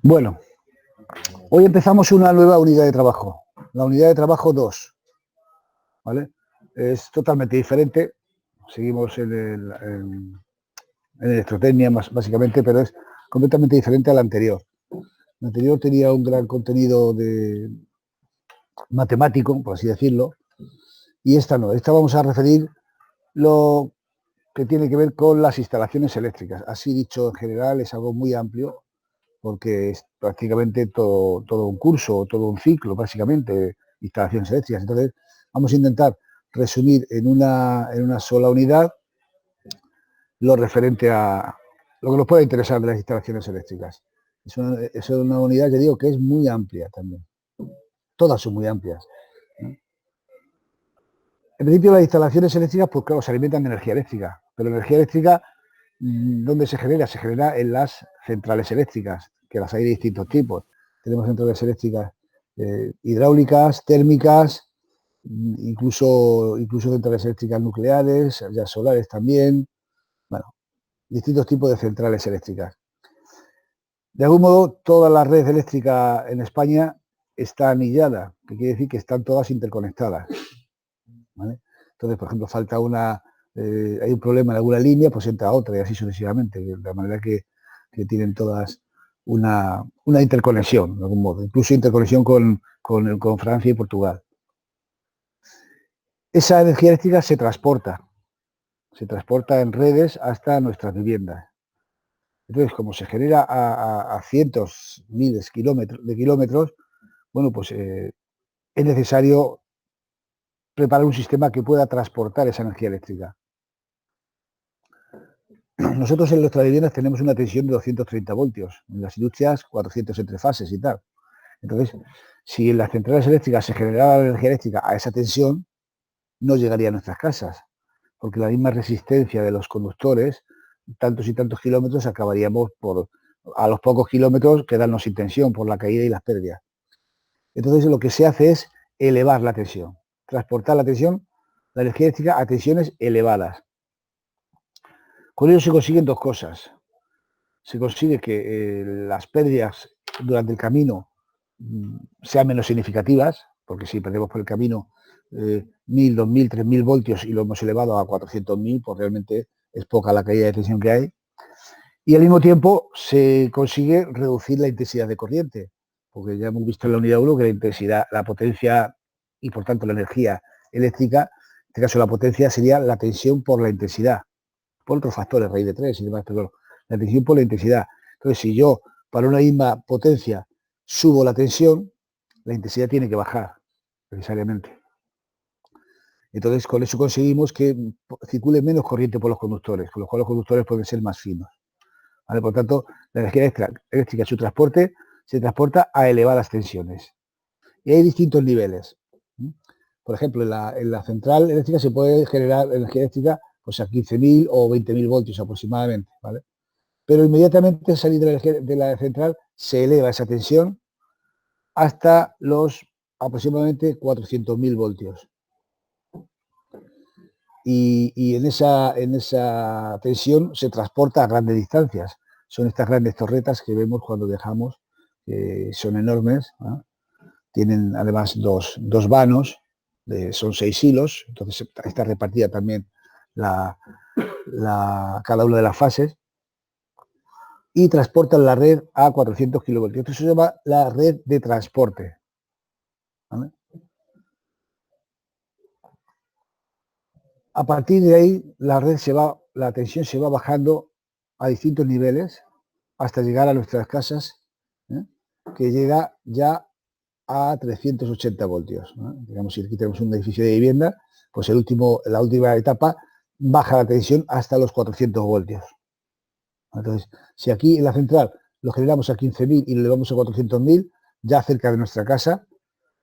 Bueno, hoy empezamos una nueva unidad de trabajo, la unidad de trabajo 2, ¿vale? Es totalmente diferente, seguimos en electrotecnia básicamente, pero es completamente diferente a la anterior. La anterior tenía un gran contenido de matemático, por así decirlo, y esta no. Esta vamos a referir lo que tiene que ver con las instalaciones eléctricas. Así dicho, en general es algo muy amplio, porque es prácticamente todo un curso, todo un ciclo, básicamente, de instalaciones eléctricas. Entonces, vamos a intentar resumir en una sola unidad lo referente a lo que nos pueda interesar de las instalaciones eléctricas. Es una unidad, ya digo, que es muy amplia también. Todas son muy amplias. En principio, las instalaciones eléctricas, pues claro, se alimentan de energía eléctrica, pero la energía eléctrica, ¿dónde se genera? Se genera en las centrales eléctricas, que las hay de distintos tipos. Tenemos centrales eléctricas hidráulicas, térmicas, incluso centrales eléctricas nucleares, ya solares también. Bueno, distintos tipos de centrales eléctricas. De algún modo, toda la red eléctrica en España está anillada, que quiere decir que están todas interconectadas, ¿vale? Entonces, por ejemplo, falta hay un problema en alguna línea, pues entra otra y así sucesivamente, de manera que tienen todas una interconexión, de algún modo, incluso interconexión con Francia y Portugal. Esa energía eléctrica se transporta en redes hasta nuestras viviendas. Entonces, como se genera a cientos, miles de kilómetros, bueno, pues es necesario preparar un sistema que pueda transportar esa energía eléctrica. Nosotros en nuestras viviendas tenemos una tensión de 230 voltios, en las industrias 400 entre fases y tal. Entonces, si en las centrales eléctricas se generara la energía eléctrica a esa tensión, no llegaría a nuestras casas, porque la misma resistencia de los conductores, tantos y tantos kilómetros, acabaríamos a los pocos kilómetros quedarnos sin tensión por la caída y las pérdidas. Entonces lo que se hace es elevar la tensión, transportar la energía eléctrica a tensiones elevadas. Con ello se consiguen dos cosas. Se consigue que las pérdidas durante el camino sean menos significativas, porque si perdemos por el camino 1.000, 2.000, 3.000 voltios y lo hemos elevado a 400.000, pues realmente es poca la caída de tensión que hay. Y al mismo tiempo se consigue reducir la intensidad de corriente, porque ya hemos visto en la unidad 1 que la intensidad, la potencia y por tanto la energía eléctrica, en este caso la potencia sería la tensión por la intensidad, por otros factores, raíz de 3 y demás, pero la tensión por la intensidad. Entonces, si yo para una misma potencia subo la tensión, la intensidad tiene que bajar necesariamente. Entonces, con eso conseguimos que circule menos corriente por los conductores, con lo cual los conductores pueden ser más finos. ¿Vale? Por tanto, la energía eléctrica, su transporte, se transporta a elevadas tensiones. Y hay distintos niveles. Por ejemplo, en la central eléctrica se puede generar energía eléctrica pues a 15.000 o 20.000 voltios aproximadamente, ¿vale? Pero inmediatamente al salir de la central se eleva esa tensión hasta los aproximadamente 400.000 voltios. Y en esa tensión se transporta a grandes distancias. Son estas grandes torretas que vemos cuando viajamos, que son enormes, ¿no? Tienen además dos vanos, son 6 hilos, entonces está repartida también cada una de las fases, y transportan la red a 400 kilovoltios. Esto se llama la red de transporte, ¿vale? A partir de ahí, la tensión se va bajando a distintos niveles hasta llegar a nuestras casas, que llega ya a 380 voltios, ¿no? Digamos, si aquí tenemos un edificio de vivienda, pues la última etapa baja la tensión hasta los 400 voltios. Entonces, si aquí en la central lo generamos a 15.000 y lo elevamos a 400.000, ya cerca de nuestra casa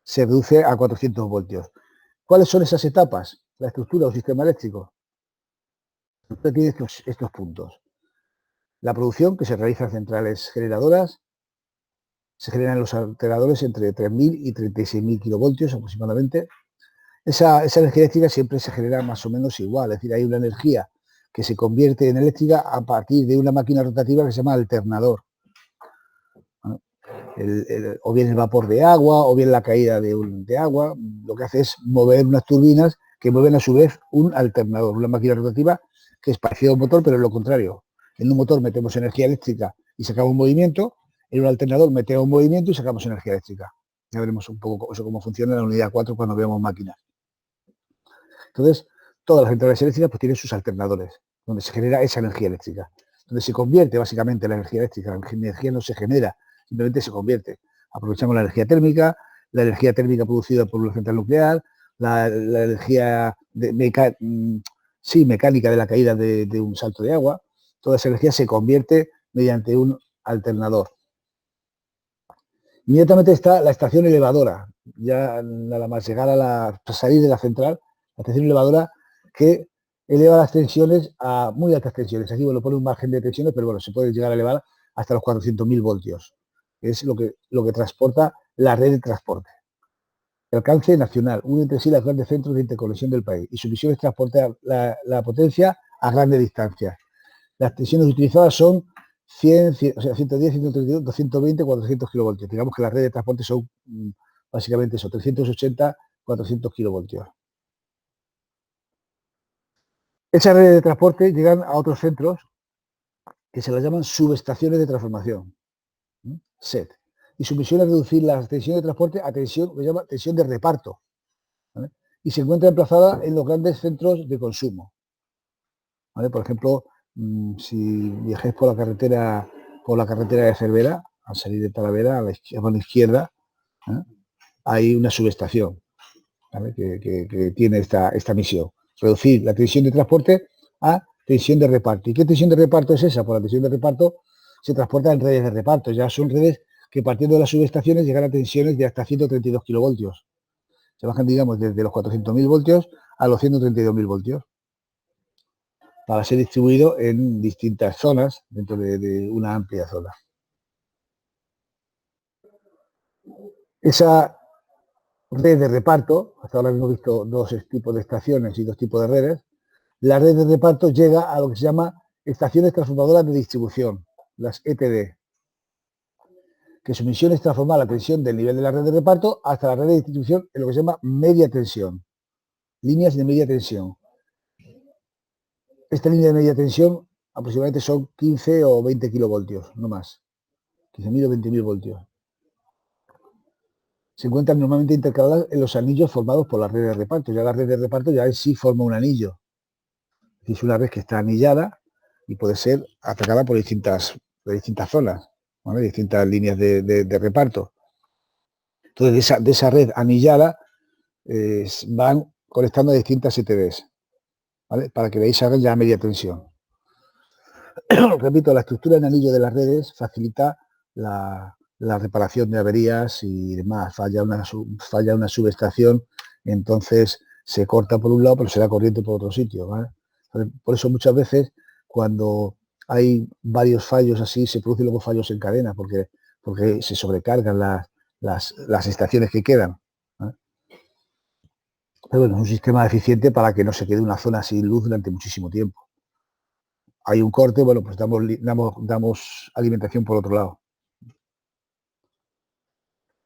se reduce a 400 voltios. ¿Cuáles son esas etapas? La estructura o sistema eléctrico. Tiene estos puntos. La producción, que se realiza en centrales generadoras, se generan los alternadores entre 3.000 y 36.000 kilovoltios aproximadamente. Esa energía eléctrica siempre se genera más o menos igual, es decir, hay una energía que se convierte en eléctrica a partir de una máquina rotativa que se llama alternador. o bien el vapor de agua, o bien la caída de agua. Lo que hace es mover unas turbinas que mueven a su vez un alternador, una máquina rotativa que es parecida a un motor, pero es lo contrario. En un motor metemos energía eléctrica y sacamos movimiento, en un alternador metemos movimiento y sacamos energía eléctrica. Ya veremos un poco eso cómo funciona en la unidad 4 cuando veamos máquinas. Entonces, todas las centrales eléctricas pues tienen sus alternadores, donde se genera esa energía eléctrica, donde se convierte básicamente la energía eléctrica. La energía no se genera, simplemente se convierte. Aprovechamos la energía térmica producida por una central nuclear, la energía mecánica de la caída de un salto de agua. Toda esa energía se convierte mediante un alternador. Inmediatamente está la estación elevadora, ya nada más llegar a salir de la central, la estación elevadora que eleva las tensiones a muy altas tensiones. Aquí bueno, pone un margen de tensiones, pero bueno, se puede llegar a elevar hasta los 400.000 voltios. Es lo que transporta la red de transporte. El alcance nacional, une entre sí los grandes centros de interconexión del país y su misión es transportar la potencia a grandes distancias. Las tensiones utilizadas son 110, 132, 220, 400 kilovoltios. Digamos que las redes de transporte son básicamente eso, 380, 400 kilovoltios. Esas redes de transporte llegan a otros centros que se las llaman subestaciones de transformación, SET. Y su misión es reducir la tensión de transporte a tensión, que se llama tensión de reparto. ¿Vale? Y se encuentra emplazada en los grandes centros de consumo. ¿Vale? Por ejemplo, si viajáis por la carretera de Cervera, al salir de Talavera, a la mano izquierda, hay una subestación, ¿vale? que tiene esta misión. Reducir la tensión de transporte a tensión de reparto. ¿Y qué tensión de reparto es esa? Pues la tensión de reparto se transporta en redes de reparto. Ya son redes que partiendo de las subestaciones llegan a tensiones de hasta 132 kilovoltios. Se bajan, digamos, desde los 400.000 voltios a los 132.000 voltios para ser distribuido en distintas zonas dentro de una amplia zona. Esa red de reparto, hasta ahora hemos visto dos tipos de estaciones y dos tipos de redes, la red de reparto llega a lo que se llama estaciones transformadoras de distribución, las ETD, que su misión es transformar la tensión del nivel de la red de reparto hasta la red de distribución en lo que se llama media tensión, líneas de media tensión. Esta línea de media tensión aproximadamente son 15 o 20 kilovoltios, no más, 15.000 o 20.000 voltios. Se encuentran normalmente intercaladas en los anillos formados por la red de reparto. Ya la red de reparto ya en sí forma un anillo. Es una red que está anillada y puede ser atacada por distintas zonas, ¿vale? Distintas líneas de reparto. Entonces, de esa red anillada van conectando a distintas ETDs, ¿vale? Para que veáis ahora ya media tensión. Repito, la estructura en anillo de las redes facilita la reparación de averías y demás. Falla una subestación, entonces se corta por un lado, pero se da corriente por otro sitio, ¿vale? Por eso muchas veces cuando hay varios fallos así, se producen luego fallos en cadena, porque se sobrecargan las estaciones que quedan, ¿vale? Pero bueno, es un sistema eficiente para que no se quede una zona sin luz durante muchísimo tiempo. Hay un corte, bueno, pues damos alimentación por otro lado.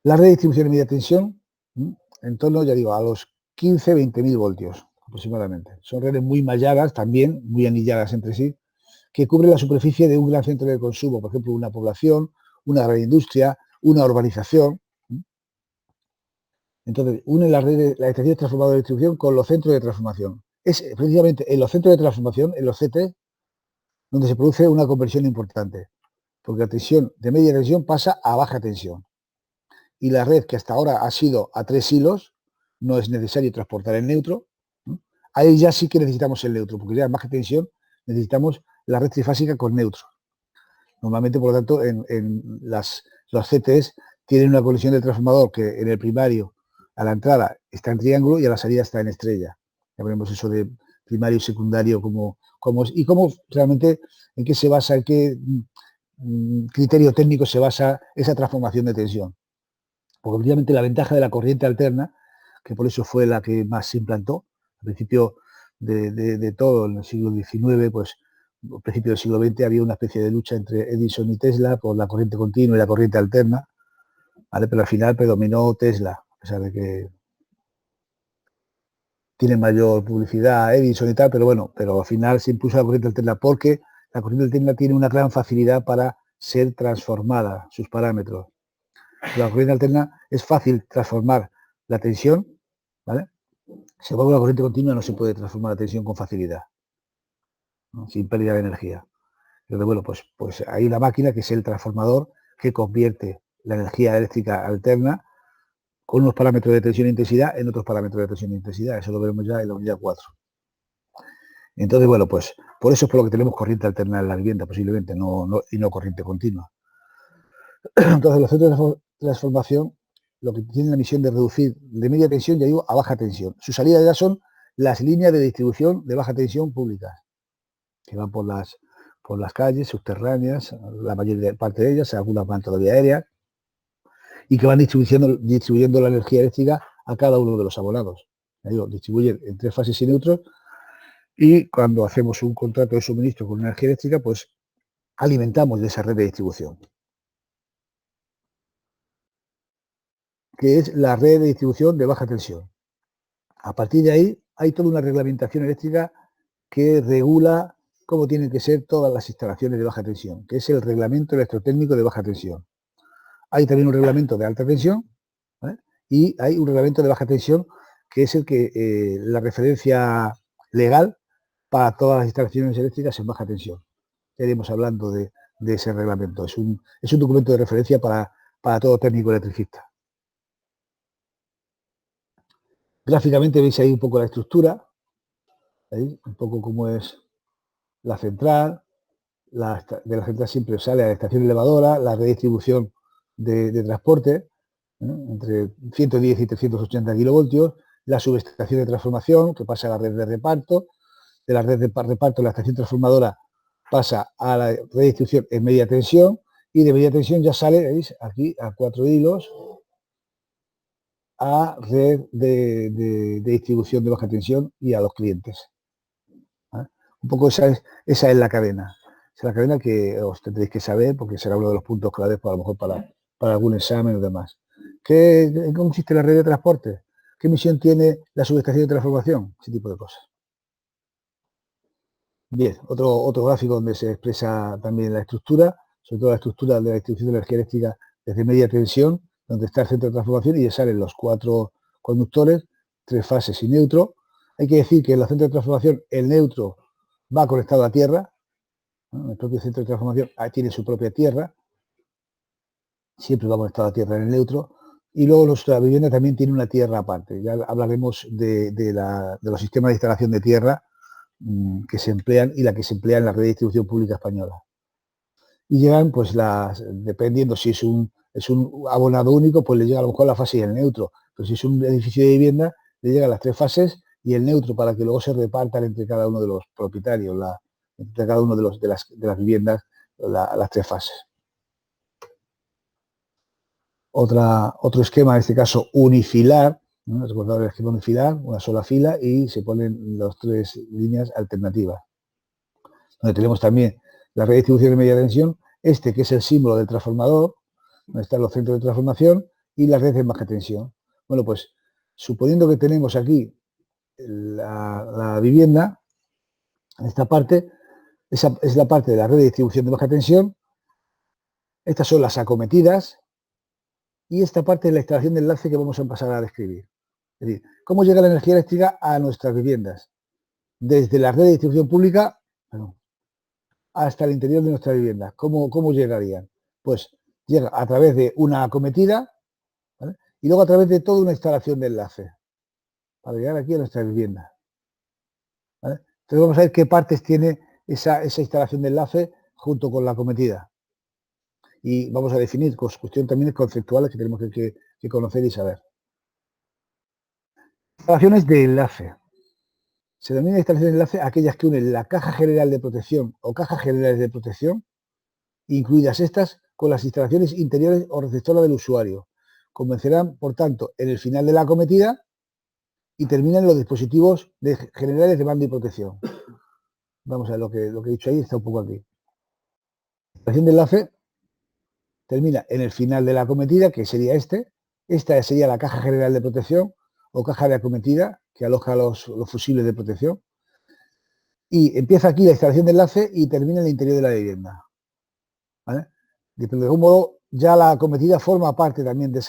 La red de distribución de media tensión, en torno, ya digo, a los 15-20.000 voltios aproximadamente. Son redes muy malladas, también muy anilladas entre sí, que cubren la superficie de un gran centro de consumo, por ejemplo, una población, una gran industria, una urbanización. Entonces, unen las estaciones transformadoras de distribución con los centros de transformación. Es precisamente en los centros de transformación, en los CT, donde se produce una conversión importante, porque la tensión de media tensión pasa a baja tensión. Y la red que hasta ahora ha sido a 3 hilos, no es necesario transportar el neutro. Ahí ya sí que necesitamos el neutro, porque ya en baja tensión necesitamos la red trifásica con neutro. Normalmente, por lo tanto, los CTs tienen una conexión del transformador que en el primario, a la entrada, está en triángulo y a la salida está en estrella. Ya veremos eso de primario y secundario, y cómo realmente, en qué se basa, en qué criterio técnico se basa esa transformación de tensión. Porque obviamente la ventaja de la corriente alterna, que por eso fue la que más se implantó, al principio de todo, en el siglo XIX, pues al principio del siglo XX había una especie de lucha entre Edison y Tesla por la corriente continua y la corriente alterna, ¿vale? Pero al final predominó Tesla, a pesar de que tiene mayor publicidad Edison y tal, pero bueno, pero al final se impuso la corriente alterna porque la corriente alterna tiene una gran facilidad para ser transformada, sus parámetros. La corriente alterna es fácil transformar la tensión, ¿vale? Si va una corriente continua no se puede transformar la tensión con facilidad, ¿no? Sin pérdida de energía. Entonces, bueno, pues hay una máquina que es el transformador que convierte la energía eléctrica alterna con unos parámetros de tensión e intensidad en otros parámetros de tensión e intensidad. Eso lo veremos ya en la unidad 4. Entonces, bueno, pues por eso es por lo que tenemos corriente alterna en la vivienda, posiblemente, y no corriente continua. Entonces, los centros de transformación lo que tienen la misión de reducir de media tensión, ya digo, a baja tensión. Su salida ya son las líneas de distribución de baja tensión públicas, que van por las calles subterráneas, la mayor parte de ellas, algunas van todavía aéreas, y que van distribuyendo la energía eléctrica a cada uno de los abonados. Ya digo, distribuyen en 3 fases y neutros, y cuando hacemos un contrato de suministro con energía eléctrica, pues alimentamos de esa red de distribución, que es la red de distribución de baja tensión. A partir de ahí hay toda una reglamentación eléctrica que regula cómo tienen que ser todas las instalaciones de baja tensión, que es el reglamento electrotécnico de baja tensión. Hay también un reglamento de alta tensión, ¿vale? Y hay un reglamento de baja tensión que es el que la referencia legal para todas las instalaciones eléctricas en baja tensión. Iremos hablando de ese reglamento. Es un documento de referencia para todo técnico electricista. Gráficamente veis ahí un poco la estructura, ¿veis? Un poco cómo es la central. De la central siempre sale a la estación elevadora, la redistribución de transporte, entre 110 y 380 kilovoltios, la subestación de transformación que pasa a la red de reparto, de la red de reparto la estación transformadora pasa a la redistribución en media tensión, y de media tensión ya sale, ¿veis? Aquí a 4 hilos a red de distribución de baja tensión y a los clientes. ¿Vale? Un poco esa es la cadena. Es la cadena que os tendréis que saber porque será uno de los puntos claves a lo mejor para algún examen o demás. ¿En cómo consiste la red de transporte? ¿Qué misión tiene la subestación de transformación? Ese tipo de cosas. Bien, otro gráfico donde se expresa también la estructura, sobre todo la estructura de la distribución de energía eléctrica desde media tensión, donde está el centro de transformación y ya salen los 4 conductores, 3 fases y neutro. Hay que decir que en los centros de transformación el neutro va conectado a tierra, ¿no? El propio centro de transformación tiene su propia tierra, siempre va conectado a tierra en el neutro, y luego nuestra vivienda también tiene una tierra aparte. Ya hablaremos de los sistemas de instalación de tierra que se emplean y la que se emplea en la red de distribución pública española. Y llegan, pues, dependiendo si es un abonado único, pues le llega a lo mejor la fase y el neutro. Pero si es un edificio de vivienda, le llegan las 3 fases y el neutro para que luego se repartan entre cada uno de los propietarios, entre cada uno de las viviendas, las 3 fases. Otro esquema, en este caso unifilar, ¿no? Recordad el esquema unifilar, una sola fila y se ponen las 3 líneas alternativas. Donde tenemos también la red de distribución de media tensión, que es el símbolo del transformador, donde están los centros de transformación, y la red de baja tensión. Bueno, pues suponiendo que tenemos aquí la vivienda, en esta parte, esa es la parte de la red de distribución de baja tensión, estas son las acometidas, y esta parte es la instalación de enlace que vamos a pasar a describir. Es decir, ¿cómo llega la energía eléctrica a nuestras viviendas? Desde la red de distribución pública hasta el interior de nuestra vivienda. ¿Cómo llegarían? Pues llega a través de una acometida, ¿vale? Y luego a través de toda una instalación de enlace para llegar aquí a nuestra vivienda, ¿vale? Entonces vamos a ver qué partes tiene esa instalación de enlace junto con la acometida. Y vamos a definir cuestiones también conceptuales que tenemos que conocer y saber. Instalaciones de enlace. Se denomina instalación de enlace aquellas que unen la caja general de protección o cajas generales de protección, incluidas estas, con las instalaciones interiores o receptora del usuario. Convencerán, por tanto, en el final de la acometida y terminan los dispositivos generales de mando y protección. Vamos a ver lo que he dicho ahí, está un poco aquí. La instalación de enlace termina en el final de la acometida, que sería esta sería la caja general de protección o caja de acometida, que aloja los fusibles de protección, y empieza aquí la instalación de enlace y termina en el interior de la vivienda. ¿Vale? De algún modo, ya la acometida forma parte también de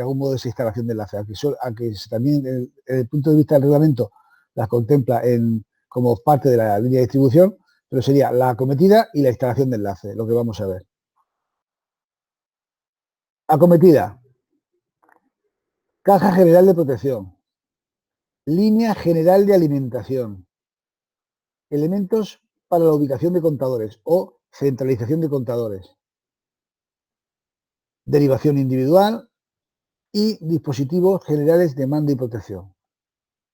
algún modo de esa instalación de enlace, aunque también desde el punto de vista del reglamento la contempla como parte de la línea de distribución, pero sería la acometida y la instalación de enlace, lo que vamos a ver. Acometida. Caja general de protección. Línea general de alimentación. Elementos para la ubicación de contadores o centralización de contadores. Derivación individual y dispositivos generales de mando y protección.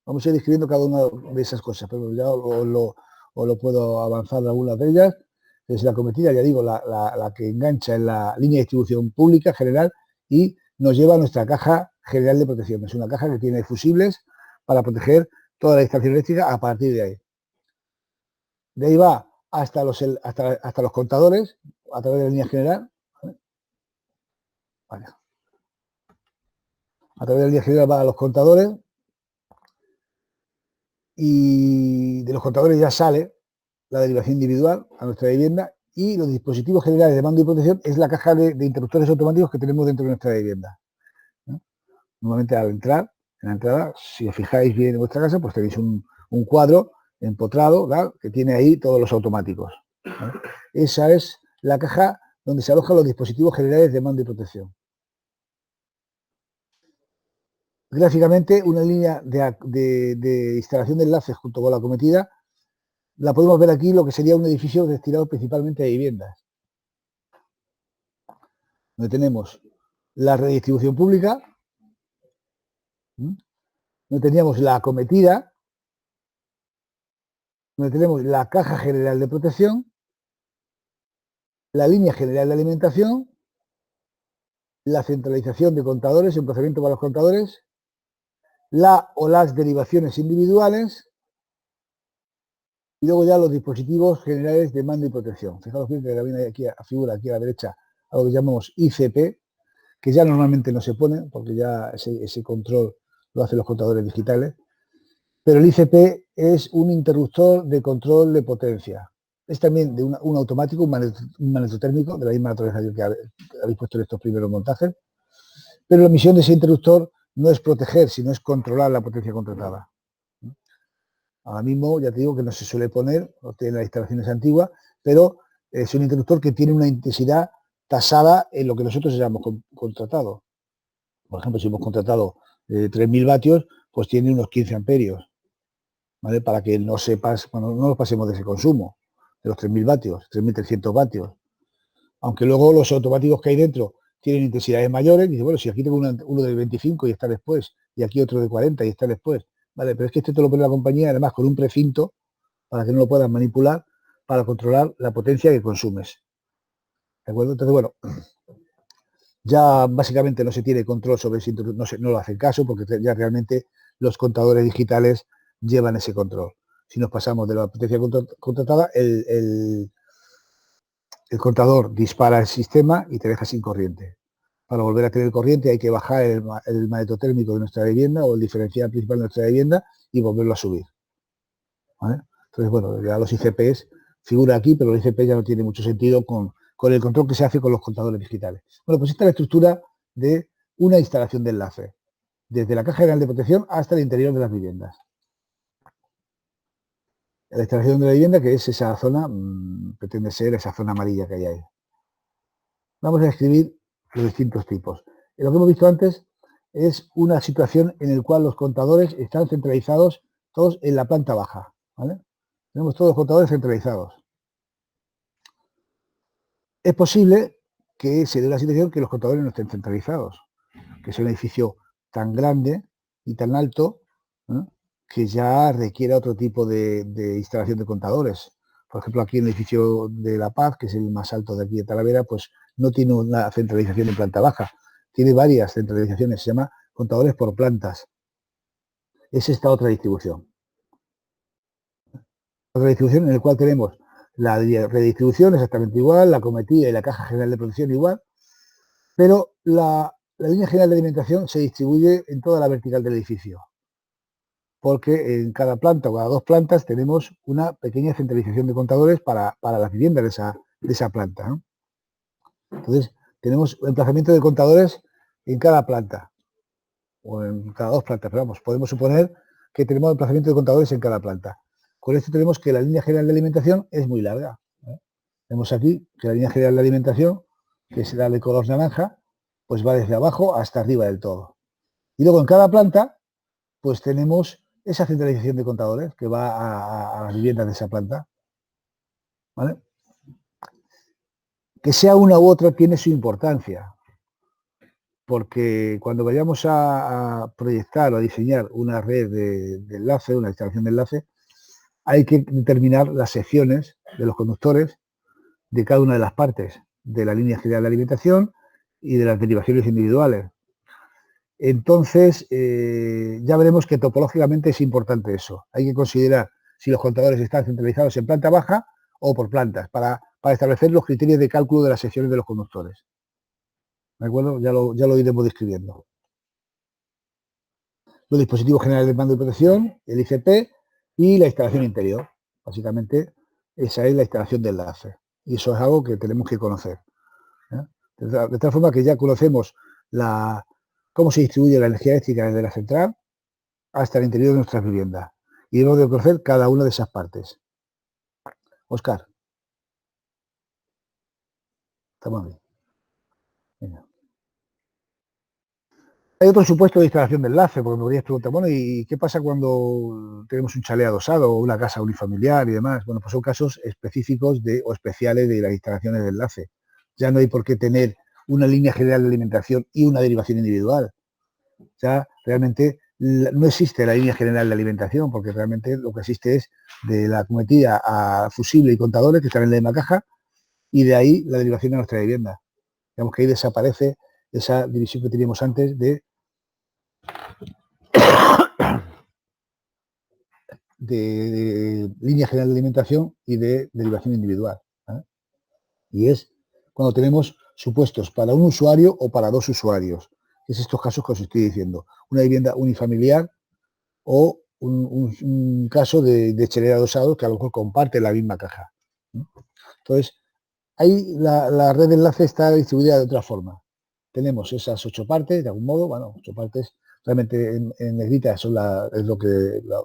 Vamos a ir describiendo cada una de esas cosas, pero ya os lo puedo avanzar de algunas de ellas. Es la acometida, ya digo, la que engancha en la línea de distribución pública general y nos lleva a nuestra caja general de protección. Es una caja que tiene fusibles para proteger toda la instalación eléctrica a partir de ahí. De ahí va hasta los contadores a través de la línea general. Vale. A través de la línea general va a los contadores y de los contadores ya sale la derivación individual a nuestra vivienda y los dispositivos generales de mando y protección es la caja de interruptores automáticos que tenemos dentro de nuestra vivienda. ¿No? Normalmente al entrar, en la entrada, si os fijáis bien en vuestra casa, pues tenéis un cuadro empotrado, ¿verdad?, que tiene ahí todos los automáticos. ¿Vale? Esa es la caja donde se alojan los dispositivos generales de mando y protección. Gráficamente, una línea de instalación de enlaces junto con la acometida la podemos ver aquí, lo que sería un edificio destinado principalmente a viviendas, donde tenemos la redistribución pública, donde teníamos la acometida, donde tenemos la caja general de protección, la línea general de alimentación, la centralización de contadores, el procedimiento para los contadores, la o las derivaciones individuales y luego ya los dispositivos generales de mando y protección. Fijaos bien que también hay aquí, figura aquí a la derecha, algo que llamamos ICP, que ya normalmente no se pone, porque ya ese control lo hacen los contadores digitales, pero el ICP es un interruptor de control de potencia. Es también de un automático, un magnetotérmico, de la misma naturaleza que habéis puesto en estos primeros montajes, pero la misión de ese interruptor no es proteger, sino es controlar la potencia contratada. Ahora mismo, ya te digo que no se suele poner, no tiene las instalaciones antiguas, pero es un interruptor que tiene una intensidad tasada en lo que nosotros hayamos contratado. Por ejemplo, si hemos contratado 3.000 vatios, pues tiene unos 15 amperios, ¿vale? Para que no nos pasemos de ese consumo, de los 3.000 vatios, 3.300 vatios. Aunque luego los automáticos que hay dentro tienen intensidades mayores, dice, bueno, si aquí tengo uno de 25 y está después, y aquí otro de 40 y está después, vale, pero es que este te lo pone la compañía, además con un precinto, para que no lo puedas manipular, para controlar la potencia que consumes. ¿De acuerdo? Entonces, bueno, ya básicamente no se tiene control sobre ese interruptor, no lo hacen caso, porque ya realmente los contadores digitales llevan ese control. Si nos pasamos de la potencia contratada, el contador dispara el sistema y te deja sin corriente. Para volver a tener corriente hay que bajar el magnetotérmico de nuestra vivienda o el diferencial principal de nuestra vivienda y volverlo a subir. ¿Vale? Entonces, bueno, ya los ICPs figura aquí, pero los ICPs ya no tiene mucho sentido con el control que se hace con los contadores digitales. Bueno, pues esta es la estructura de una instalación de enlace, desde la caja general de protección hasta el interior de las viviendas. La instalación de la vivienda, que es esa zona, pretende ser esa zona amarilla que hay ahí. Vamos a describir los distintos tipos. Lo que hemos visto antes es una situación en la cual los contadores están centralizados todos en la planta baja, ¿vale? Tenemos todos los contadores centralizados. Es posible que se dé una situación que los contadores no estén centralizados, que sea un edificio tan grande y tan alto, ¿no?, que ya requiera otro tipo de instalación de contadores. Por ejemplo, aquí en el edificio de La Paz, que es el más alto de aquí de Talavera, pues no tiene una centralización en planta baja, tiene varias centralizaciones, se llama contadores por plantas. Es esta otra distribución. Otra distribución en la cual tenemos la redistribución exactamente igual, la acometida y la caja general de protección igual, Pero la línea general de alimentación se distribuye en toda la vertical del edificio, porque en cada planta o cada dos plantas tenemos una pequeña centralización de contadores para las viviendas de esa planta, ¿no? Entonces, tenemos emplazamiento de contadores en cada planta, o en cada dos plantas, pero vamos, podemos suponer que tenemos emplazamiento de contadores en cada planta. Con esto tenemos que la línea general de alimentación es muy larga, ¿eh? Vemos aquí que la línea general de alimentación, que es la de color naranja, pues va desde abajo hasta arriba del todo. Y luego en cada planta, pues tenemos esa centralización de contadores que va a las viviendas de esa planta, ¿vale? Que sea una u otra tiene su importancia, porque cuando vayamos a proyectar o a diseñar una red de enlace, una instalación de enlace, hay que determinar las secciones de los conductores de cada una de las partes de la línea general de alimentación y de las derivaciones individuales. Entonces, ya veremos que topológicamente es importante eso. Hay que considerar si los contadores están centralizados en planta baja o por plantas para establecer los criterios de cálculo de las secciones de los conductores. ¿De acuerdo? Ya lo iremos describiendo. Los dispositivos generales de mando y protección, el ICP y la instalación interior. Básicamente, esa es la instalación de enlace. Y eso es algo que tenemos que conocer, ¿eh? De tal forma que ya conocemos cómo se distribuye la energía eléctrica desde la central hasta el interior de nuestras viviendas. Y debemos de conocer cada una de esas partes. Óscar. Estamos bien. Venga. Hay otro supuesto de instalación de enlace, porque me podrías preguntar, bueno, ¿y qué pasa cuando tenemos un chalet adosado o una casa unifamiliar y demás? Bueno, pues son casos específicos o especiales de las instalaciones de enlace. Ya no hay por qué tener una línea general de alimentación y una derivación individual. Ya realmente no existe la línea general de alimentación, porque realmente lo que existe es de la cometida a fusible y contadores que están en la misma caja, y de ahí la derivación de nuestra vivienda. Digamos que ahí desaparece esa división que teníamos antes de línea general de alimentación y de derivación individual, ¿eh? Y es cuando tenemos supuestos para un usuario o para dos usuarios. Es estos casos que os estoy diciendo. Una vivienda unifamiliar o un caso de chalet adosado que a lo mejor comparte la misma caja, ¿no? Entonces, ahí la red de enlace está distribuida de otra forma. Tenemos esas 8 partes, de algún modo, bueno, 8 partes, realmente en negrita es la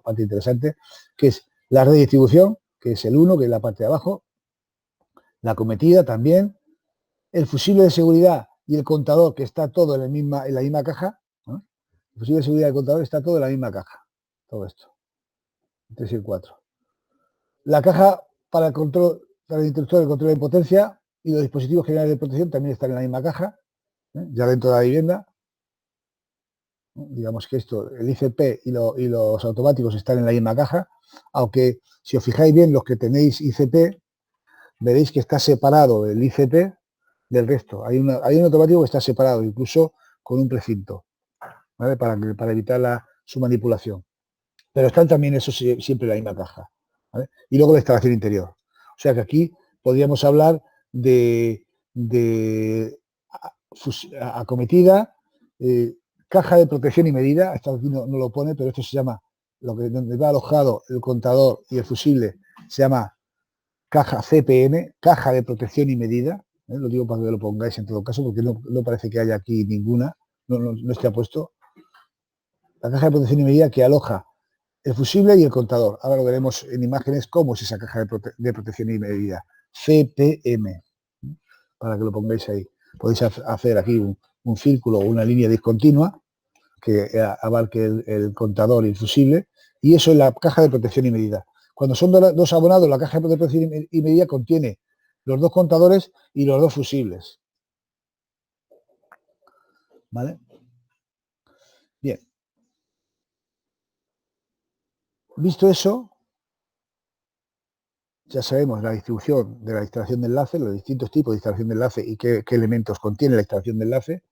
parte interesante, que es la red de distribución, que es el 1, que es la parte de abajo, la cometida también, el fusible de seguridad y el contador, que está todo en la misma caja, ¿no? El fusible de seguridad y el contador está todo en la misma caja, todo esto, el 3 y el 4. La caja para el control, para el interruptor de control de potencia y los dispositivos generales de protección también están en la misma caja, ya dentro de la vivienda. Digamos que esto, el ICP y los automáticos están en la misma caja, aunque si os fijáis bien, los que tenéis ICP, veréis que está separado el ICP del resto. Hay un automático que está separado, incluso con un precinto, ¿vale? Para evitar su manipulación. Pero están también eso siempre en la misma caja, ¿vale? Y luego la instalación interior. O sea que aquí podríamos hablar de acometida, caja de protección y medida. Esto aquí no lo pone, pero esto se llama, donde va alojado el contador y el fusible, se llama caja CPM, caja de protección y medida. Lo digo para que lo pongáis en todo caso, porque no parece que haya aquí ninguna, no esté puesto. La caja de protección y medida que aloja el fusible y el contador. Ahora lo veremos en imágenes cómo es esa caja de protección y medida. CPM, para que lo pongáis ahí. Podéis hacer aquí un círculo o una línea discontinua que abarque el contador y el fusible, y eso es la caja de protección y medida. Cuando son dos abonados, la caja de protección y medida contiene los dos contadores y los dos fusibles. ¿Vale? Bien. Visto eso, ya sabemos la distribución de la instalación de enlace, los distintos tipos de instalación de enlace y qué elementos contiene la instalación de enlace.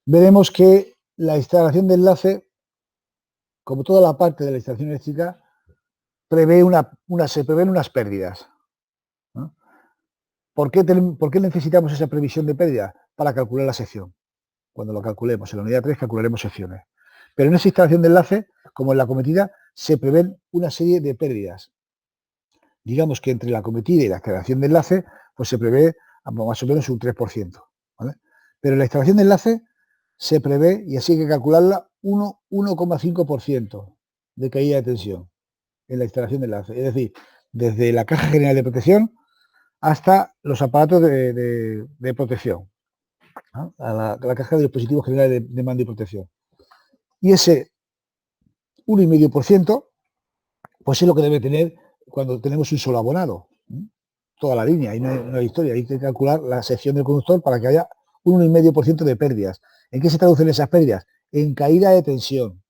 Veremos que la instalación de enlace, como toda la parte de la instalación eléctrica, se prevén unas pérdidas, ¿no? ¿Por qué necesitamos esa previsión de pérdida? para calcular la sección. Cuando lo calculemos, en la unidad 3 calcularemos secciones. Pero en esa instalación de enlace, como en la cometida, se prevén una serie de pérdidas. Digamos que entre la cometida y la instalación de enlace, pues se prevé más o menos un 3%. ¿Vale? Pero en la instalación de enlace se prevé, y así hay que calcularla, 1,5% de caída de tensión en la instalación de enlace. Es decir, desde la caja general de protección hasta los aparatos de protección, ¿no? A la caja de dispositivos generales de mando y protección. Y ese 1,5%, pues es lo que debe tener cuando tenemos un solo abonado, ¿no? Toda la línea, y no hay historia, hay que calcular la sección del conductor para que haya un 1,5% de pérdidas. ¿En qué se traducen esas pérdidas? En caída de tensión.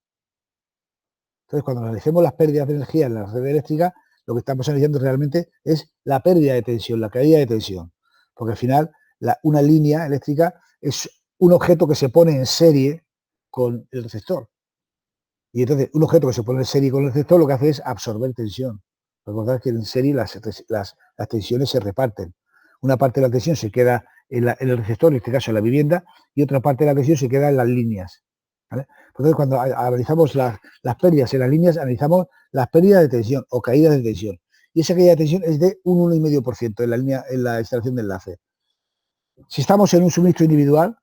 Entonces, cuando analicemos las pérdidas de energía en la red eléctrica, lo que estamos analizando realmente es la pérdida de tensión, la caída de tensión. Porque al final, una línea eléctrica es un objeto que se pone en serie con el receptor. Y entonces, un objeto que se pone en serie con el receptor lo que hace es absorber tensión. Recordad que en serie las tensiones se reparten. Una parte de la tensión se queda en el receptor, en este caso en la vivienda, y otra parte de la tensión se queda en las líneas. ¿Vale? Entonces, cuando analizamos las pérdidas en las líneas, analizamos las pérdidas de tensión o caídas de tensión. Y esa caída de tensión es de un 1,5% en la instalación de enlace. Si estamos en un suministro individual,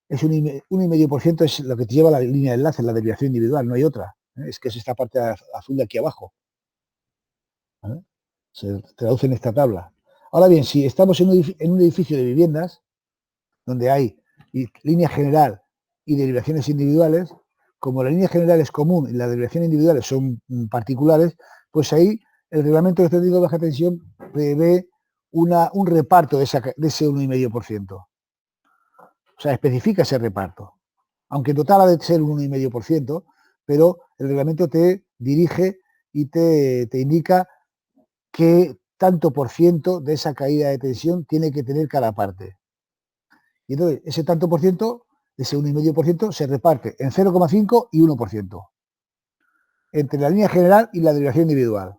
es un 1,5% es lo que te lleva la línea de enlace, la desviación individual, no hay otra. Es que es esta parte azul de aquí abajo. ¿Vale? Se traduce en esta tabla. Ahora bien, si estamos en un edificio de viviendas, donde hay línea general y derivaciones individuales, como la línea general es común y las derivaciones individuales son particulares, pues ahí el reglamento de tendido de baja tensión prevé un reparto de ese 1,5%. O sea, especifica ese reparto. Aunque en total ha de ser un 1,5%, pero el reglamento te dirige y te indica qué tanto por ciento de esa caída de tensión tiene que tener cada parte. Y entonces, ese tanto por ciento, ese 1,5%, se reparte en 0,5 y 1%. Entre la línea general y la derivación individual.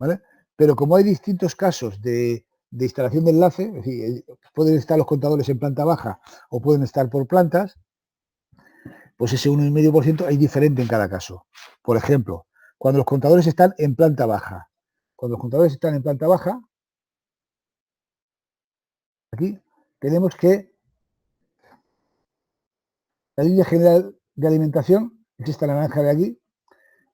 ¿Vale? Pero como hay distintos casos de instalación de enlace, es decir, pueden estar los contadores en planta baja o pueden estar por plantas, pues ese 1,5% es diferente en cada caso. Por ejemplo, cuando los contadores están en planta baja. Cuando los contadores están en planta baja, aquí tenemos que la línea general de alimentación, es esta naranja de aquí,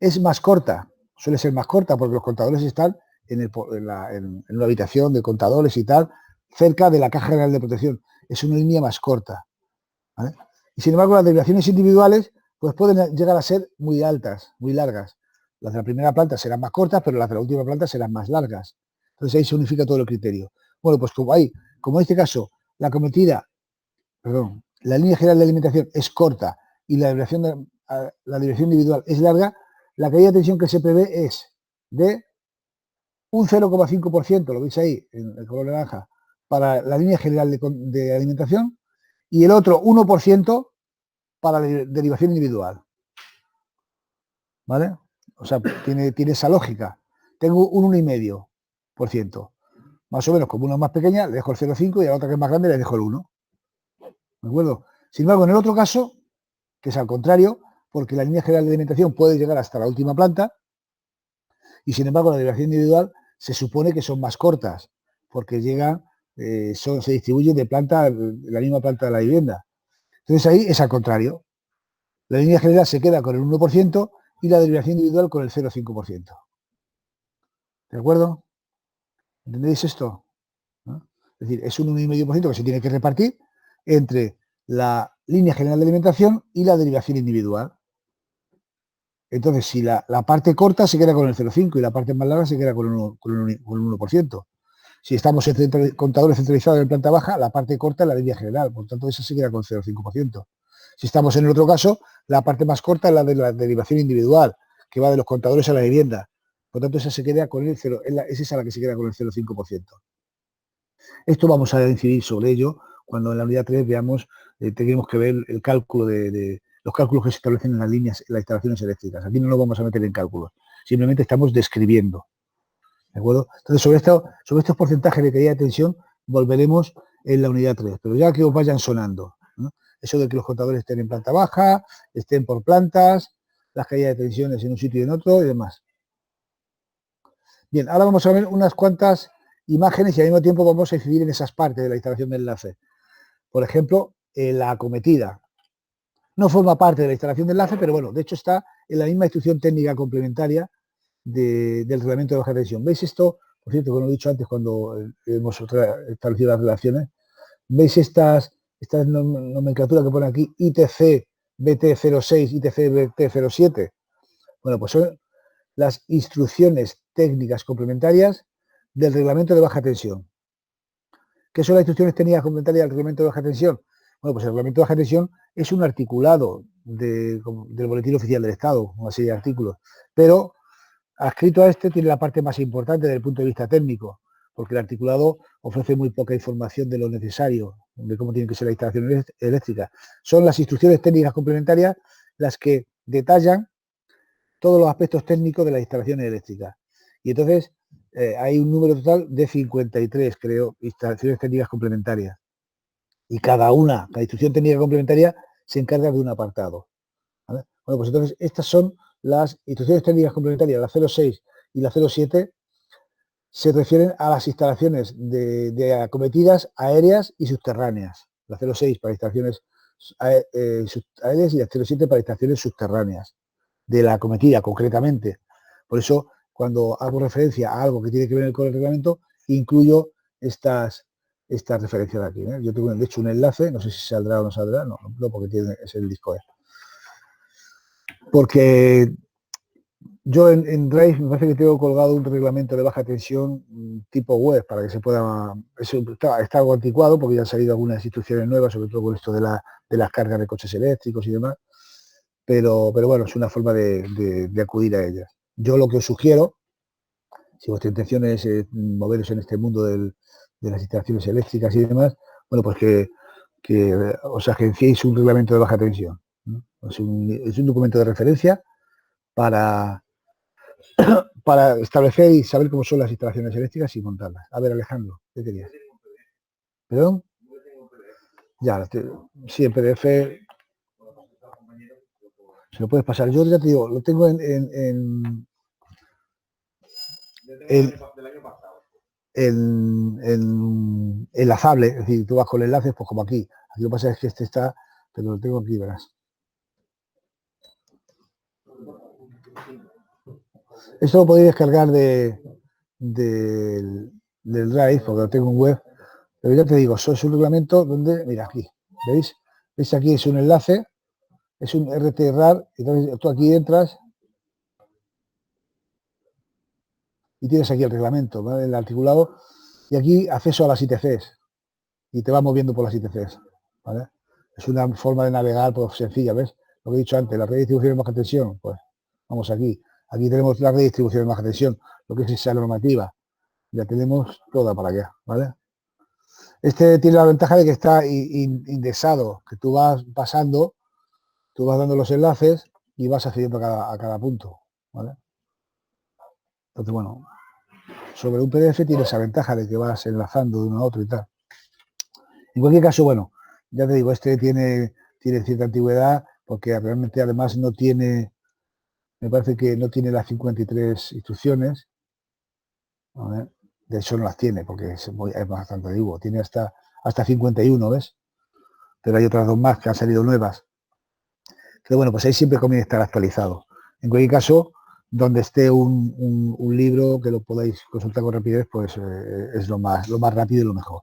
es más corta. Suele ser más corta porque los contadores están en una habitación de contadores y tal, cerca de la caja general de protección. Es una línea más corta. ¿Vale? Y sin embargo, las derivaciones individuales pues pueden llegar a ser muy altas, muy largas. Las de la primera planta serán más cortas, pero las de la última planta serán más largas. Entonces ahí se unifica todo el criterio. Bueno, pues como en este caso, la línea general de alimentación es corta y la derivación individual es larga, la caída de tensión que se prevé es de un 0,5%, lo veis ahí en el color naranja, para la línea general de alimentación y el otro 1% para la derivación individual. ¿Vale? O sea, tiene esa lógica. Tengo un 1,5%. Más o menos, como una más pequeña, le dejo el 0,5 y a la otra que es más grande le dejo el 1. ¿De acuerdo? Sin embargo, en el otro caso, que es al contrario, porque la línea general de alimentación puede llegar hasta la última planta, y sin embargo la derivación individual se supone que son más cortas, porque llegan, se distribuyen de la misma planta de la vivienda. Entonces ahí es al contrario. La línea general se queda con el 1% y la derivación individual con el 0,5%. ¿De acuerdo? ¿Entendéis esto? ¿No? Es decir, es un 1,5% que se tiene que repartir entre la línea general de alimentación y la derivación individual. Entonces, si la parte corta se queda con el 0,5 y la parte más larga se queda con el 1%. Si estamos en contadores centralizados en planta baja, la parte corta es la línea general, por tanto, esa se queda con 0,5%. Si estamos en el otro caso, la parte más corta es la de la derivación individual, que va de los contadores a la vivienda. Por tanto, esa se queda con el 0, es esa la que se queda con el 0,5%. Esto vamos a incidir sobre ello cuando en la unidad 3 veamos, tendremos que ver el cálculo de los cálculos que se establecen en las líneas, en las instalaciones eléctricas. Aquí no lo vamos a meter en cálculos, simplemente estamos describiendo. ¿De acuerdo? Entonces, sobre estos porcentajes de caída de tensión volveremos en la unidad 3, pero ya que os vayan sonando, ¿no? Eso de que los contadores estén en planta baja, estén por plantas, las caídas de tensiones en un sitio y en otro y demás. Bien, ahora vamos a ver unas cuantas imágenes y al mismo tiempo vamos a incidir en esas partes de la instalación de enlace. Por ejemplo, la acometida. No forma parte de la instalación de enlace, pero bueno, de hecho está en la misma instrucción técnica complementaria del reglamento de baja tensión. ¿Veis esto? Por cierto, como he dicho antes cuando hemos establecido las relaciones, ¿veis estas nomenclaturas que pone aquí? ITC BT06, ITC BT07. Bueno, pues son las instrucciones técnicas complementarias del reglamento de baja tensión. ¿Qué son las instrucciones técnicas complementarias del reglamento de baja tensión? Bueno, pues el reglamento de baja tensión es un articulado del Boletín Oficial del Estado, una serie de artículos, pero adscrito a este tiene la parte más importante desde el punto de vista técnico, porque el articulado ofrece muy poca información de lo necesario, de cómo tiene que ser la instalación eléctrica. Son las instrucciones técnicas complementarias las que detallan todos los aspectos técnicos de las instalaciones eléctricas. Y entonces hay un número total de 53, creo, instalaciones técnicas complementarias. Y cada instrucción técnica complementaria se encarga de un apartado, ¿vale? Bueno, pues entonces estas son las instrucciones técnicas complementarias, la 06 y la 07, se refieren a las instalaciones de acometidas aéreas y subterráneas. La 06 para instalaciones aéreas y la 07 para instalaciones subterráneas, de la acometida concretamente. Por eso, cuando hago referencia a algo que tiene que ver con el reglamento, incluyo estas referencias de aquí, ¿eh? Yo tengo, de hecho, un enlace, no sé si saldrá o no saldrá, no porque es el disco. Porque yo en Drive me parece que tengo colgado un reglamento de baja tensión tipo web para que se pueda. Eso está algo anticuado porque ya han salido algunas instrucciones nuevas, sobre todo con esto de las cargas de coches eléctricos y demás. Pero bueno, es una forma de acudir a ellas. Yo lo que os sugiero, si vuestra intención es moveros en este mundo de las instalaciones eléctricas y demás, bueno, pues que os agenciéis un reglamento de baja tensión, ¿no? Es un documento de referencia para establecer y saber cómo son las instalaciones eléctricas y montarlas. A ver, Alejandro, ¿qué querías? ¿Perdón? Ya, sí, en PDF se lo puedes pasar. Yo ya te digo, lo tengo en enlazable, es decir, tú vas con enlaces, pues como aquí. Aquí lo que pasa es que este está, pero lo tengo aquí, verás. Esto lo podéis descargar del Drive, porque lo tengo en web, pero ya te digo, eso es un reglamento donde, mira aquí, ¿veis? ¿Veis? Aquí es un enlace, es un RT-RAR, entonces tú aquí entras y tienes aquí el reglamento, ¿vale? El articulado, y aquí acceso a las ITCs, y te va moviendo por las ITCs, ¿vale? Es una forma de navegar pues, sencilla, ¿ves? Lo que he dicho antes, la red de distribución de baja tensión, pues vamos aquí. Aquí tenemos la red de distribución de baja tensión, lo que es esa normativa. Ya tenemos toda para allá, ¿vale? Este tiene la ventaja de que está indexado, que tú vas pasando, tú vas dando los enlaces y vas accediendo a cada punto, ¿vale? Entonces, bueno, sobre un PDF tiene esa ventaja de que vas enlazando de uno a otro y tal. En cualquier caso, bueno, ya te digo, este tiene cierta antigüedad porque realmente además no tiene, me parece que no tiene las 53 instrucciones. A ver, de hecho no las tiene porque es bastante antiguo. Tiene hasta 51, ¿ves? Pero hay otras dos más que han salido nuevas. Pero bueno, pues ahí siempre conviene estar actualizado. En cualquier caso, donde esté un libro que lo podáis consultar con rapidez, pues es lo más rápido y lo mejor.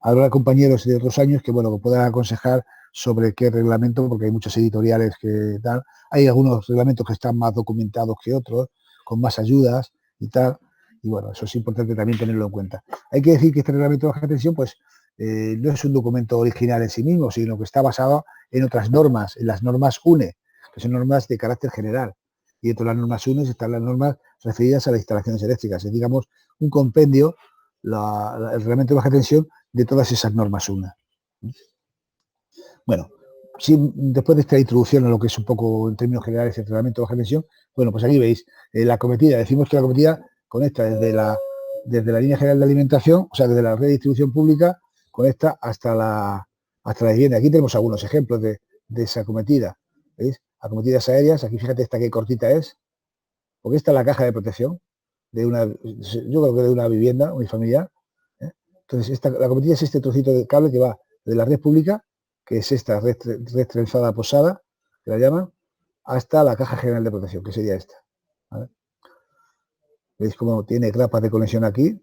Habrá compañeros de otros años que, bueno, que puedan aconsejar sobre qué reglamento, porque hay muchos editoriales que tal. Hay algunos reglamentos que están más documentados que otros, con más ayudas y tal. Y bueno, eso es importante también tenerlo en cuenta. Hay que decir que este reglamento de baja tensión, pues, no es un documento original en sí mismo, sino que está basado en otras normas, en las normas UNE, que son normas de carácter general. Y dentro de las normas UNE están las normas referidas a las instalaciones eléctricas. Es, digamos, un compendio, el reglamento de baja tensión, de todas esas normas UNE. Bueno, después de esta introducción a lo que es un poco, en términos generales, el reglamento de baja tensión, bueno, pues aquí veis la acometida. Decimos que la acometida conecta desde la línea general de alimentación, o sea, desde la red de distribución pública, conecta hasta la vivienda. Aquí tenemos algunos ejemplos de esa acometida. ¿Veis? Acometidas aéreas. Aquí fíjate esta que cortita es, porque esta es la caja de protección de una, yo creo que de una vivienda unifamiliar. Entonces, la acometida es este trocito de cable que va de la red pública, que es esta red trenzada posada, que la llaman, hasta la caja general de protección, que sería esta. ¿Vale? ¿Veis cómo tiene grapas de conexión aquí?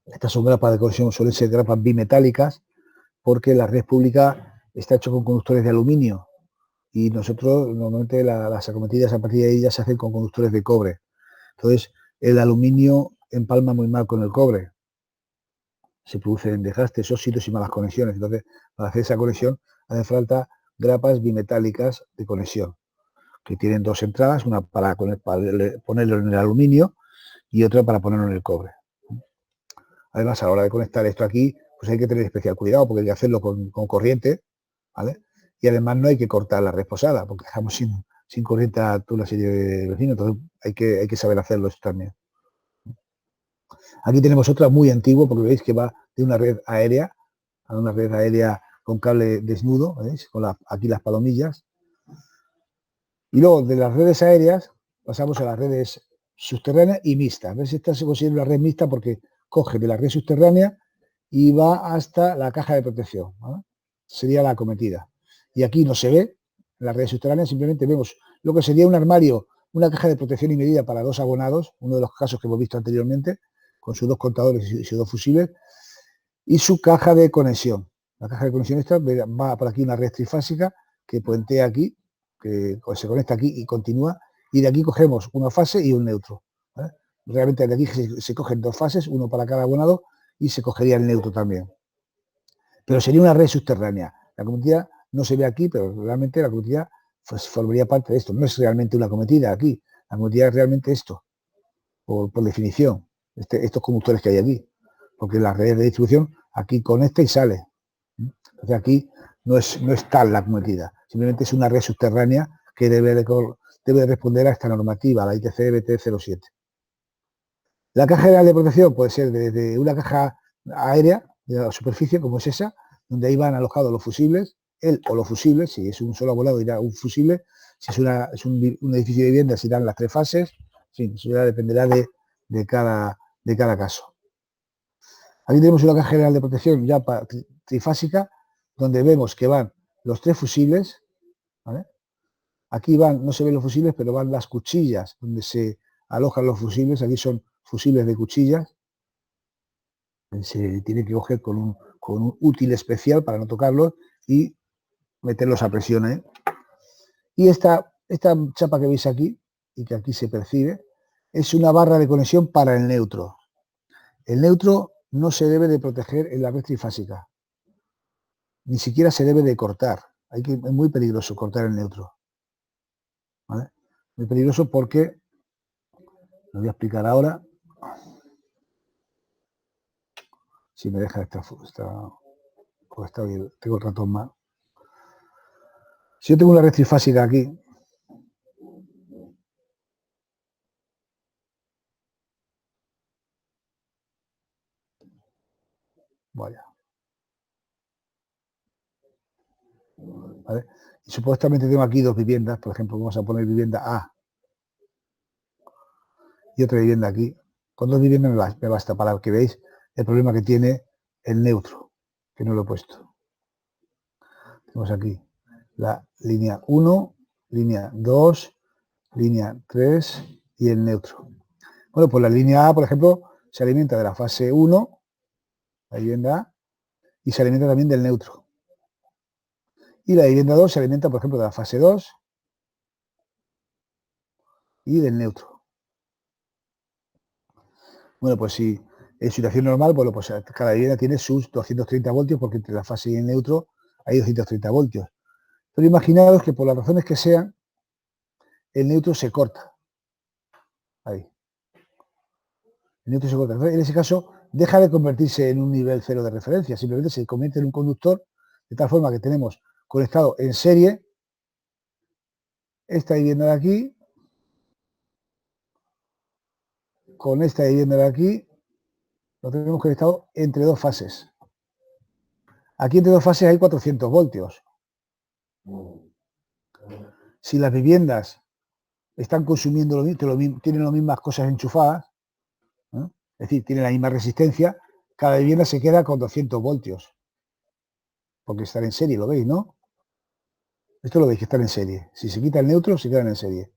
Estas son grapas de conexión, suelen ser grapas bimetálicas, porque la red pública está hecho con conductores de aluminio y nosotros normalmente las acometidas a partir de ahí ya se hacen con conductores de cobre. Entonces, el aluminio empalma muy mal con el cobre. Se producen desgastes, óxidos y malas conexiones. Entonces, para hacer esa conexión hace falta grapas bimetálicas de conexión, que tienen dos entradas, una para ponerlo en el aluminio y otra para ponerlo en el cobre. Además, a la hora de conectar esto aquí, pues hay que tener especial cuidado porque hay que hacerlo con corriente, ¿vale? Y además no hay que cortar la red posada porque dejamos sin corriente a toda la serie de vecinos, entonces hay que saber hacerlo esto también. Aquí tenemos otra muy antigua porque veis que va de una red aérea a una red aérea con cable desnudo, ¿veis? Con aquí las palomillas. Y luego de las redes aéreas pasamos a las redes subterráneas y mixtas. ¿Ves? Esta se considera una red mixta porque coge de la red subterránea y va hasta la caja de protección, ¿vale? Sería la acometida. Y aquí no se ve, en la red subterránea simplemente vemos lo que sería un armario, una caja de protección y medida para dos abonados, uno de los casos que hemos visto anteriormente, con sus dos contadores y sus dos fusibles, y su caja de conexión. La caja de conexión esta va por aquí una red trifásica que puentea aquí, que se conecta aquí y continúa, y de aquí cogemos una fase y un neutro, ¿vale? Realmente de aquí se cogen dos fases, uno para cada abonado, y se cogería el neutro también. Pero sería una red subterránea. La cometida no se ve aquí, pero realmente la cometida pues, formaría parte de esto. No es realmente una cometida aquí. La cometida es realmente esto, por definición, estos conductores que hay aquí. Porque la red de distribución aquí conecta y sale. Entonces aquí no es tal la cometida. Simplemente es una red subterránea que debe responder a esta normativa, la ITC BT07. La caja general de protección puede ser desde una caja aérea de la superficie, como es esa, donde ahí van alojados los fusibles, el o los fusibles, si es un solo volado irá un fusible, si es un edificio de viviendas irán las tres fases, sí, eso ya dependerá de cada caso. Aquí tenemos una caja general de protección ya trifásica, donde vemos que van los tres fusibles, ¿vale? Aquí van, no se ven los fusibles, pero van las cuchillas donde se alojan los fusibles, aquí son fusibles de cuchillas, se tiene que coger con un útil especial para no tocarlos y meterlos a presión, ¿eh? Y esta chapa que veis aquí, y que aquí se percibe, es una barra de conexión para el neutro. El neutro no se debe de proteger en la red trifásica, ni siquiera se debe de cortar. Es muy peligroso cortar el neutro, ¿vale? Muy peligroso porque, lo voy a explicar ahora, si me deja está bien, tengo el ratón mal. Si yo tengo una red trifásica aquí, vaya, ¿vale? Y supuestamente tengo aquí dos viviendas, por ejemplo, vamos a poner vivienda A y otra vivienda aquí. Con dos viviendas me basta para que veáis el problema que tiene el neutro, que no lo he puesto. Tenemos aquí la línea 1, línea 2, línea 3 y el neutro. Bueno, pues la línea A, por ejemplo, se alimenta de la fase 1, la vivienda A, y se alimenta también del neutro. Y la vivienda 2 se alimenta, por ejemplo, de la fase 2 y del neutro. Bueno, pues si en situación normal, bueno, pues cada vivienda tiene sus 230 voltios porque entre la fase y el neutro hay 230 voltios. Pero imaginaos que por las razones que sean, el neutro se corta. Ahí. El neutro se corta. Entonces, en ese caso, deja de convertirse en un nivel cero de referencia. Simplemente se convierte en un conductor de tal forma que tenemos conectado en serie esta vivienda de aquí con esta vivienda de aquí. Lo tenemos conectado entre dos fases. Aquí entre dos fases hay 400 voltios. Si las viviendas están consumiendo lo mismo, tienen las mismas cosas enchufadas, ¿no? Es decir, tienen la misma resistencia, cada vivienda se queda con 200 voltios. Porque están en serie, lo veis, ¿no? Esto lo veis que están en serie. Si se quita el neutro, se quedan en serie.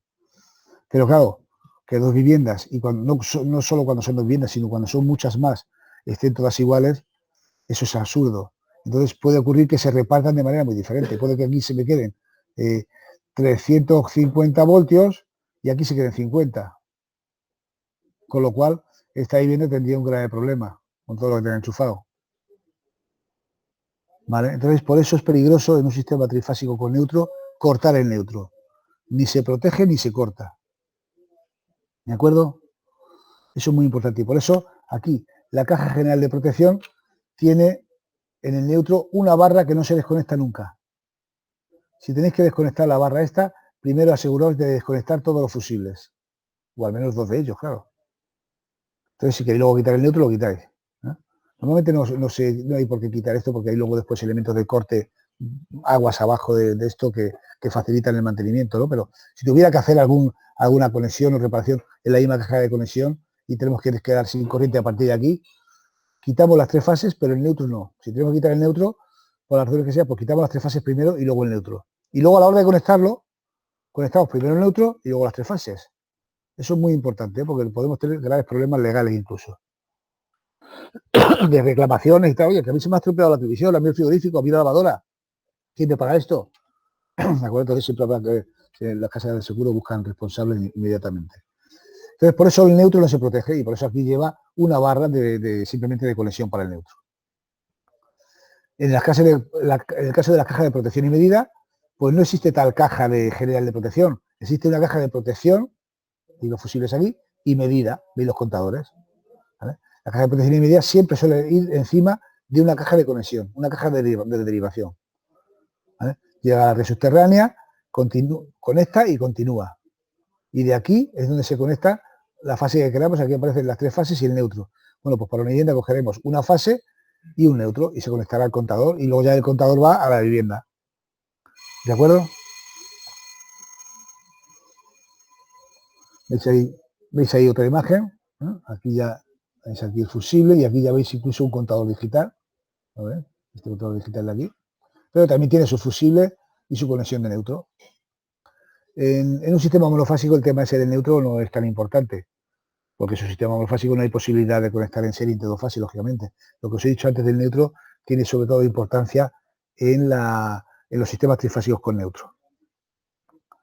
Pero claro, que dos viviendas, y cuando, no solo cuando son dos viviendas, sino cuando son muchas más, estén todas iguales, eso es absurdo. Entonces puede ocurrir que se repartan de manera muy diferente. Puede que aquí se me queden 350 voltios y aquí se queden 50. Con lo cual, esta vivienda tendría un grave problema con todo lo que tenga enchufado. ¿Vale? Entonces, por eso es peligroso en un sistema trifásico con neutro cortar el neutro. Ni se protege ni se corta. ¿De acuerdo? Eso es muy importante. Y por eso, aquí, la caja general de protección tiene en el neutro una barra que no se desconecta nunca. Si tenéis que desconectar la barra esta, primero aseguraos de desconectar todos los fusibles. O al menos dos de ellos, claro. Entonces, si queréis luego quitar el neutro, lo quitáis. Normalmente no hay por qué quitar esto porque hay luego después elementos de corte, aguas abajo de esto que facilitan el mantenimiento, ¿no? Pero si tuviera que hacer alguna conexión o reparación en la misma caja de conexión y tenemos que quedar sin corriente a partir de aquí, quitamos las tres fases, pero el neutro no. Si tenemos que quitar el neutro, por las razones que sea, pues quitamos las tres fases primero y luego el neutro. Y luego a la hora de conectarlo, conectamos primero el neutro y luego las tres fases. Eso es muy importante, porque podemos tener graves problemas legales incluso. De reclamaciones y tal. Oye, que a mí se me ha estropeado la televisión, a mí el frigorífico, a mí la lavadora. ¿Quién me paga esto? ¿De acuerdo? Entonces siempre habrá que las casas de seguro buscan responsables inmediatamente. Entonces, por eso el neutro no se protege y por eso aquí lleva una barra simplemente de conexión para el neutro. En el caso de las cajas de protección y medida, pues no existe tal caja general de protección. Existe una caja de protección, y los fusibles aquí, y medida, veis los contadores. ¿Vale? La caja de protección y medida siempre suele ir encima de una caja de conexión, una caja de derivación. ¿Vale? Llega a la red subterránea, conecta y continúa. Y de aquí es donde se conecta la fase que queramos. Aquí aparecen las tres fases y el neutro. Bueno, pues para una vivienda cogeremos una fase y un neutro y se conectará al contador y luego ya el contador va a la vivienda. ¿De acuerdo? ¿Veis ahí otra imagen? ¿No? Aquí ya veis aquí el fusible y aquí ya veis incluso un contador digital. A ver, este contador digital de aquí. Pero también tiene su fusible y su conexión de neutro. En un sistema monofásico el tema ese del neutro no es tan importante, porque en su sistema monofásico no hay posibilidad de conectar en serie entre dos fases, lógicamente. Lo que os he dicho antes del neutro tiene sobre todo importancia en los sistemas trifásicos con neutro.